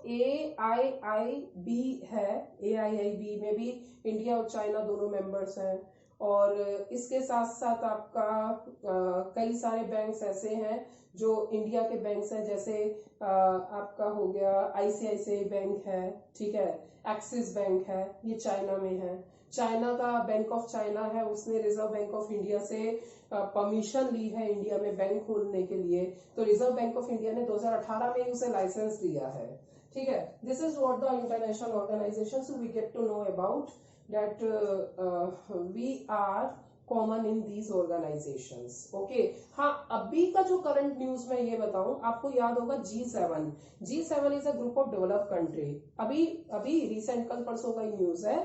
AIIB है, AIIB में भी इंडिया और चाइना दोनों मेंबर्स हैं। और इसके साथ साथ आपका कई सारे बैंक्स ऐसे हैं जो इंडिया के बैंक्स हैं, जैसे आपका हो गया ICICI बैंक है, ठीक है, एक्सिस बैंक है, ये चाइना में है। चाइना का बैंक ऑफ चाइना है, उसने रिजर्व बैंक ऑफ इंडिया से परमिशन ली है इंडिया में बैंक खोलने के लिए, तो रिजर्व बैंक ऑफ इंडिया ने 2018 में उसे लाइसेंस दिया है, ठीक है। This is what the international organization we get to know about that we are common in these organizations, okay. हाँ, अभी का जो करंट न्यूज में ये बताऊं, आपको याद होगा G7 is a group of developed country. अभी रिसेंट कल परसों का न्यूज है,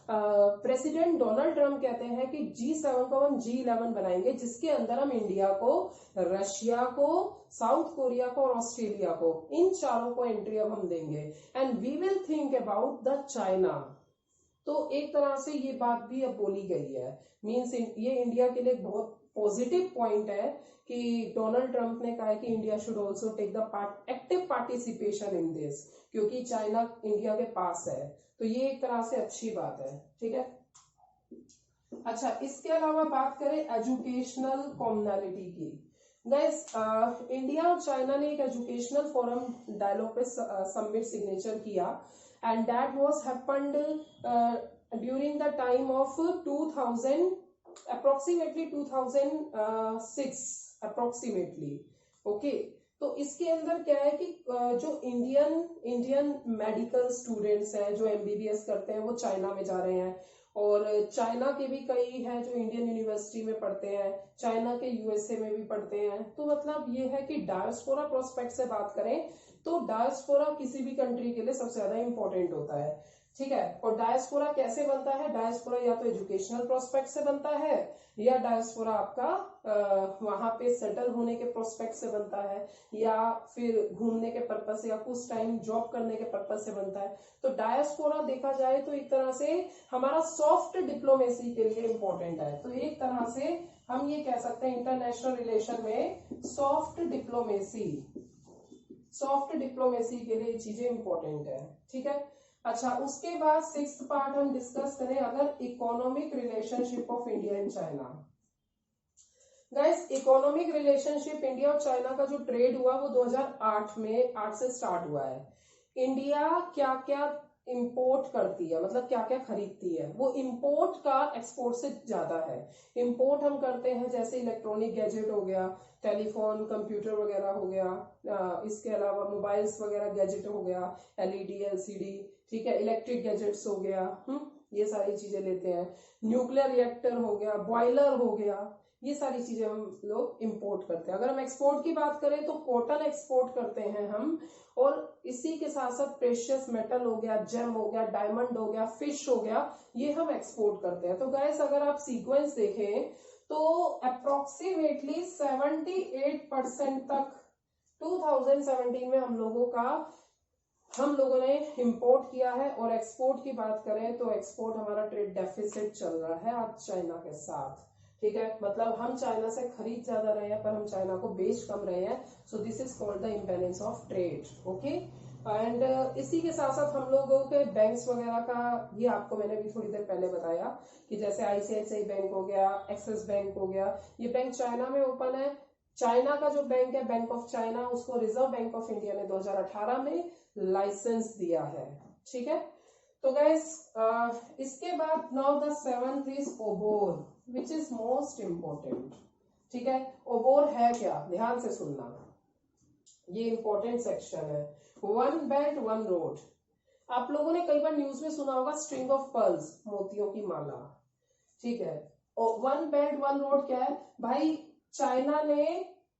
प्रेसिडेंट डोनाल्ड ट्रम्प कहते हैं कि G7 को हम G11 बनाएंगे, जिसके अंदर हम इंडिया को, रशिया को, साउथ कोरिया को और ऑस्ट्रेलिया को, इन चारों को एंट्री अब हम देंगे, and we will think about the China. तो एक तरह से ये बात भी अब बोली गई है, मीन्स ये इंडिया के लिए बहुत पॉजिटिव पॉइंट है कि डोनाल्ड ट्रंप ने कहा है कि India should also take the active participation in this, क्योंकि चाइना इंडिया के पास है, तो ये एक तरह से अच्छी बात है, ठीक है। अच्छा, इसके अलावा बात करें एजुकेशनल कॉमनैलिटी की, गाइस इंडिया और चाइना ने एक एजुकेशनल फोरम डायलॉग पे सबमिट सिग्नेचर किया, and that was happened during the time of 2000 approximately 2006 approximately, okay. तो इसके अंदर क्या है कि जो इंडियन मेडिकल स्टूडेंट्स हैं जो MBBS करते हैं वो चाइना में जा रहे हैं, और चाइना के भी कई हैं जो इंडियन यूनिवर्सिटी में पढ़ते हैं, चाइना के USA में भी पढ़ते हैं। तो मतलब ये है कि डायस्पोरा प्रोस्पेक्ट से बात करें तो डायस्पोरा किसी भी कंट्री के लिए सबसे ज्यादा इंपॉर्टेंट होता है, ठीक है। और डायस्पोरा कैसे बनता है, डायस्पोरा या तो एजुकेशनल प्रोस्पेक्ट से बनता है, या डायस्पोरा आपका वहां पे सेटल होने के प्रोस्पेक्ट से बनता है, या फिर घूमने के पर्पस से, या कुछ टाइम जॉब करने के पर्पस से बनता है। तो डायस्पोरा देखा जाए तो एक तरह से हमारा सॉफ्ट डिप्लोमेसी के लिए इंपॉर्टेंट है, तो एक तरह से हम ये कह सकते हैं इंटरनेशनल रिलेशन में सॉफ्ट डिप्लोमेसी के लिए चीजें इंपॉर्टेंट है, ठीक है। अच्छा, उसके बाद 6th पार्ट हम डिस्कस करें अगर economic relationship of India and China. Guys, economic relationship India और चाइना का जो ट्रेड हुआ वो 2008 से स्टार्ट हुआ है। इंडिया क्या क्या इंपोर्ट करती है, मतलब क्या क्या खरीदती है, वो इंपोर्ट का एक्सपोर्ट से ज्यादा है। इंपोर्ट हम करते हैं जैसे इलेक्ट्रॉनिक गैजेट हो गया, टेलीफोन, कंप्यूटर वगैरह हो गया, इसके अलावा मोबाइल्स वगैरह गैजेट हो गया, LED LCD, ठीक है, इलेक्ट्रिक गैजेट्स हो गया, ये सारी चीजें लेते हैं। न्यूक्लियर रिएक्टर हो गया, बॉयलर हो गया, ये सारी चीजें हम लोग इंपोर्ट करते हैं। अगर हम एक्सपोर्ट की बात करें तो कॉटन एक्सपोर्ट करते हैं हम, और इसी के साथ साथ प्रेशियस मेटल हो गया, जेम हो गया, डायमंड हो गया, फिश हो गया, ये हम एक्सपोर्ट करते हैं। तो गाइस, अगर आप सीक्वेंस देखें तो अप्रोक्सीमेटली 78% तक 2017 में हम लोगों ने इंपोर्ट किया है। और एक्सपोर्ट की बात करें तो एक्सपोर्ट हमारा ट्रेड डेफिसिट चल रहा है आज चाइना के साथ, ठीक है। मतलब हम चाइना से खरीद ज्यादा रहे हैं पर हम चाइना को बेच कम रहे हैं, सो this is called the imbalance of trade, okay. And इसी के साथ साथ हम लोगों के बैंक्स वगैरह का, ये आपको मैंने भी थोड़ी देर पहले बताया कि जैसे ICICI बैंक हो गया, एक्सिस बैंक हो गया, ये बैंक चाइना में ओपन है। चाइना का जो बैंक है, बैंक ऑफ चाइना, उसको रिजर्व बैंक ऑफ इंडिया ने 2018 में लाइसेंस दिया है, ठीक है। तो गाइस, इसके बाद now the 7th is OBOR, which is most important, ठीक है। ओबोर है क्या, ध्यान से सुनना, ये इंपॉर्टेंट सेक्शन है। वन बेल्ट वन रोड, आप लोगों ने कई बार न्यूज में सुना होगा स्ट्रिंग ऑफ पर्ल्स, मोतियों की माला, ठीक है। और वन बेल्ट वन रोड क्या है भाई, चाइना ने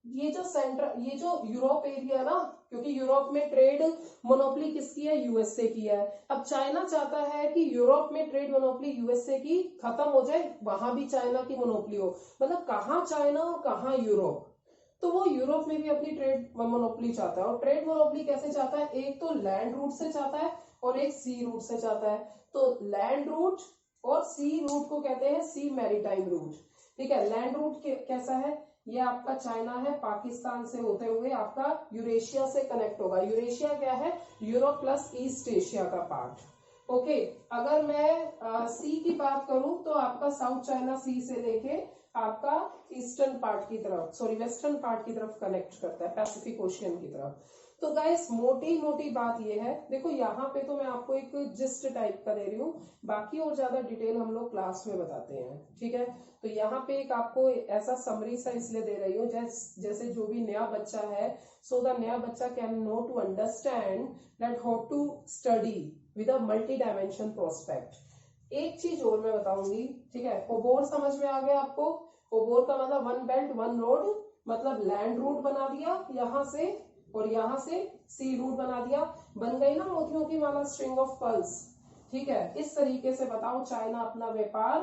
ये जो यूरोप एरिया ना, क्योंकि यूरोप में ट्रेड मोनोपोली किसकी है, USA की है। अब चाइना चाहता है कि यूरोप में ट्रेड मोनोपोली USA की खत्म हो जाए, वहां भी चाइना की मोनोपोली हो, मतलब कहाँ चाइना और कहाँ यूरोप, तो वो यूरोप में भी अपनी ट्रेड मोनोपोली चाहता है। और ट्रेड मोनोपोली कैसे चाहता है, एक तो लैंड रूट से चाहता है और एक सी रूट से चाहता है। तो लैंड रूट और सी रूट को कहते हैं सी मैरीटाइम रूट, ठीक है। लैंड रूट कैसा है, ये आपका चाइना है, पाकिस्तान से होते हुए आपका यूरेशिया से कनेक्ट होगा। यूरेशिया क्या है? यूरोप प्लस ईस्ट एशिया का पार्ट। ओके, अगर मैं सी की बात करूं तो आपका साउथ चाइना सी से लेके आपका ईस्टर्न पार्ट की तरफ, सॉरी वेस्टर्न पार्ट की तरफ कनेक्ट करता है, पैसिफिक ओशियन की तरफ। तो गाइस मोटी मोटी बात ये है, देखो यहाँ पे तो मैं आपको एक जिस्ट टाइप का दे रही हूँ, बाकी और ज्यादा डिटेल हम लोग क्लास में बताते हैं, ठीक है। तो यहाँ पे एक आपको ऐसा समरी सा इसलिए दे रही हूँ जैसे जो भी नया बच्चा है, सो द नया बच्चा can know to understand that how to study with a multi dimension prospect. एक चीज और मैं बताऊंगी, ठीक है। ओबोर समझ में आ गया आपको? ओबोर का मतलब वन बेल्ट वन रोड, मतलब लैंड रूट बना दिया यहाँ से और यहाँ से सी रूट बना दिया, बन गई ना मोतियों की माला, स्ट्रिंग ऑफ पर्ल्स, ठीक है। इस तरीके से बताओ चाइना अपना व्यापार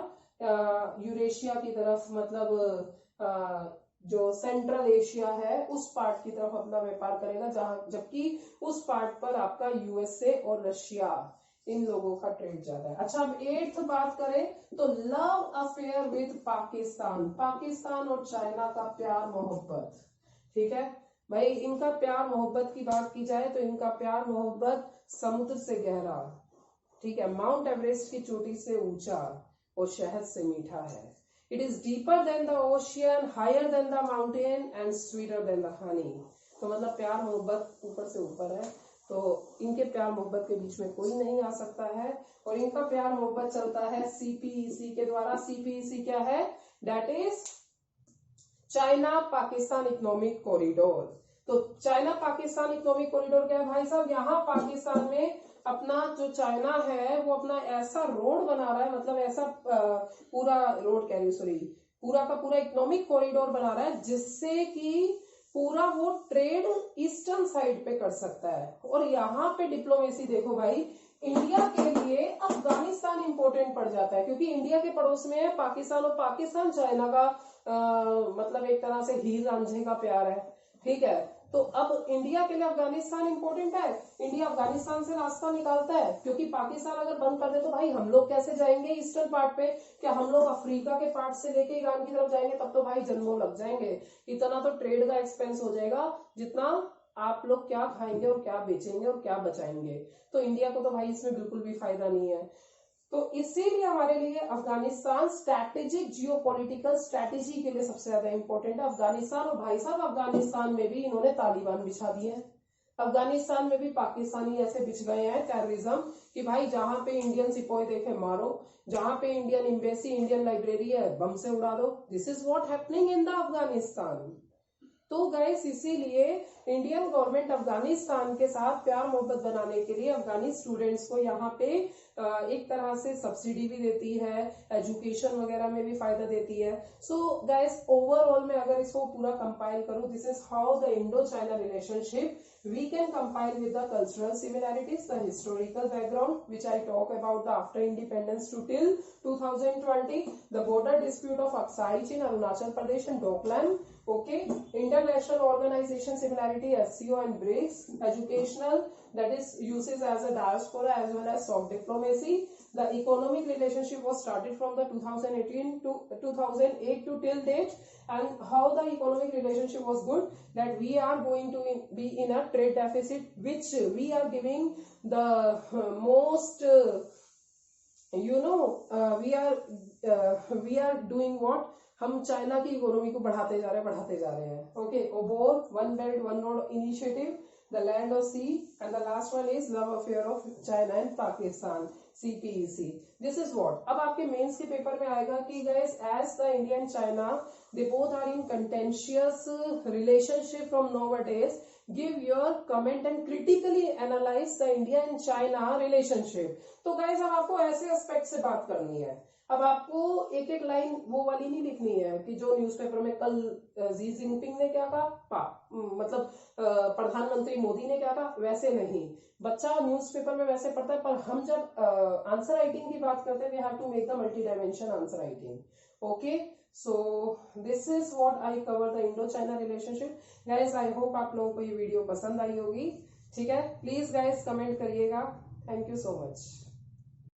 यूरेशिया की तरफ, मतलब जो सेंट्रल एशिया है उस पार्ट की तरफ अपना व्यापार करेगा, जहां जबकि उस पार्ट पर आपका यूएसए और रशिया, इन लोगों का ट्रेड ज्यादा है। अच्छा, अब 8th बात करें तो love affair with Pakistan, Pakistan और चाइना का प्यार मोहब्बत, ठीक है भाई। इनका प्यार मोहब्बत की बात की जाए तो इनका प्यार मोहब्बत समुद्र से गहरा, ठीक है, माउंट एवरेस्ट की चोटी से ऊंचा और शहद से मीठा है। It is deeper than the ocean, higher than the mountain and sweeter than the honey. तो मतलब प्यार मोहब्बत ऊपर से ऊपर है, तो इनके प्यार मोहब्बत के बीच में कोई नहीं आ सकता है। और इनका प्यार मोहब्बत चलता है सीपीईसी के द्वारा। सीपीईसी क्या है? That is China Pakistan economic corridor. तो चाइना पाकिस्तान इकोनॉमिक कॉरिडोर क्या है भाई साहब? यहाँ पाकिस्तान में अपना जो चाइना है वो अपना ऐसा रोड बना रहा है, मतलब ऐसा पूरा रोड कह रही, सॉरी, पूरा का पूरा इकोनॉमिक कॉरिडोर बना रहा है जिससे कि पूरा वो ट्रेड ईस्टर्न साइड पे कर सकता है। और यहाँ पे डिप्लोमेसी देखो भाई, इंडिया के लिए अफगानिस्तान इंपॉर्टेंट पड़ जाता है क्योंकि इंडिया के पड़ोस में है पाकिस्तान, और पाकिस्तान चाइना का मतलब एक तरह से हीर रांझे का प्यार है, ठीक है। तो अब इंडिया के लिए अफगानिस्तान इंपॉर्टेंट है, इंडिया अफगानिस्तान से रास्ता निकालता है, क्योंकि पाकिस्तान अगर बंद कर दे तो भाई हम लोग कैसे जाएंगे ईस्टर्न पार्ट पे? क्या हम लोग अफ्रीका के पार्ट से लेके ईरान की तरफ जाएंगे? तब तो भाई जन्मों लग जाएंगे, इतना तो ट्रेड का एक्सपेंस हो जाएगा जितना आप लोग क्या खाएंगे और क्या बेचेंगे और क्या बचाएंगे। तो इंडिया को तो भाई इसमें बिल्कुल भी फायदा नहीं है। तो इसीलिए हमारे लिए अफगानिस्तान स्ट्रैटेजिक जियोपॉलिटिकल स्ट्रैटेजी के लिए सबसे ज्यादा इंपॉर्टेंट है अफगानिस्तान। और भाई साहब अफगानिस्तान में भी इन्होंने तालिबान बिछा दिए हैं, अफगानिस्तान में भी पाकिस्तानी ऐसे बिछ गए हैं टेररिज्म कि भाई जहां पे इंडियन सिपाही देखे मारो, जहां पे इंडियन एम्बेसी इंडियन लाइब्रेरी है बम से उड़ा दो। This is what happening in the Afghanistan. तो गाइस इसीलिए इंडियन गवर्नमेंट अफगानिस्तान के साथ प्यार मोहब्बत बनाने के लिए अफगानी स्टूडेंट्स को यहाँ पे एक तरह से सब्सिडी भी देती है, एजुकेशन वगैरह में भी फायदा देती है। सो गाइस ओवरऑल में अगर इसको पूरा कंपाइल करूं, this is how the Indo China relationship we can compile with the cultural similarities, the historical background which I talk about the after independence to till 2020, the border dispute of Aksai Chin, Arunachal Pradesh and Doklam, okay, international organization similarity, SCO and BRICS, educational, that is uses as a diaspora as well as soft diplomacy. The economic relationship was started from the 2018 to 2008 to till date, and how the economic relationship was good, that we are going to be in a trade deficit, which we are giving the most we are doing what, हम China की economy को बढ़ाते जा रहे हैं। Okay, OBOR, one belt one road initiative, the land of sea, and the last one is love affair of China and Pakistan, CPEC. This is what, अब आपके mains के पेपर में आएगा कि guys as the India and China they both are in contentious relationship from nowadays, give your comment and critically analyze the India and China relationship. तो guys अब आपको ऐसे एस्पेक्ट से बात करनी है, अब आपको एक एक लाइन वो वाली नहीं लिखनी है कि जो न्यूज़पेपर में कल जी जिनपिंग ने क्या कहा, मतलब प्रधानमंत्री मोदी ने क्या कहा, वैसे नहीं। बच्चा न्यूज़पेपर में वैसे पढ़ता है, पर हम जब आंसर राइटिंग की बात करते हैं we have to make the multi dimension answer writing. Okay, so this is what I cover the Indo China relationship. Guys I hope आप लोगों को ये वीडियो पसंद आई होगी, ठीक है। प्लीज गाइज कमेंट करिएगा। Thank you so much.